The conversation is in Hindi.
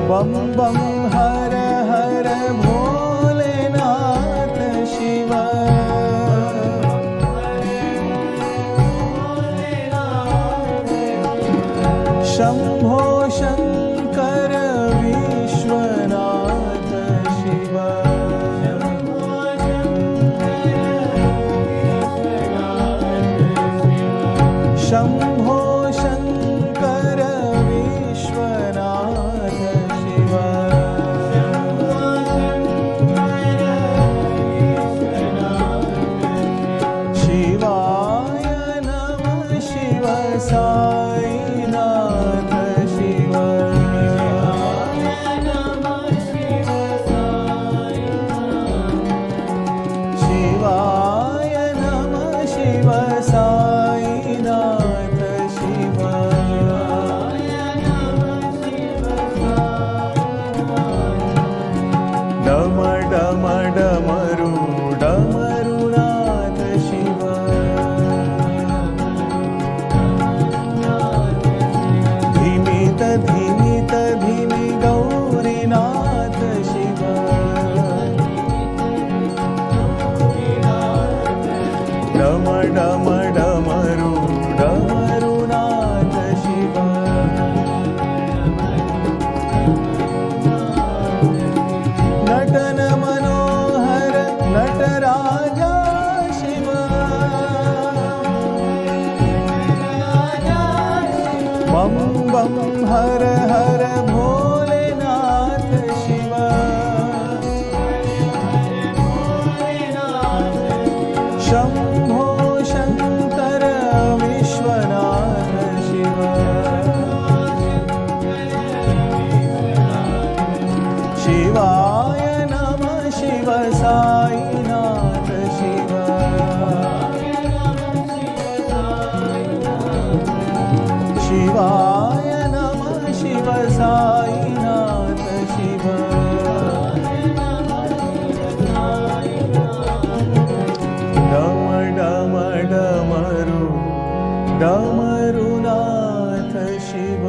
बम बम हर हर भोलेनाथ शिव शंभो शंकर विश्वनाथ शिव शंभो शंकर विश्वनाथ शिव शिवाय नमः शिव साईनाथ शिव शिवाय नमः शिव साईनाथ शिव डम डम डमरू डमरुनाथ शिव धीमित धीमित धीमि गौरीनाथ शिव डम डम डमरू डमरुनाथ शिव नटन मनोहर नटराजा शिव बम बम हर हर भोलेनाथ शिव शंभो शंकर विश्वनाथ शिव शिवाय नमः शिव साईनाथ शिव शिवाय नमः शिव साईनाथ शिव डम डम डमरू डमरुनाथ शिव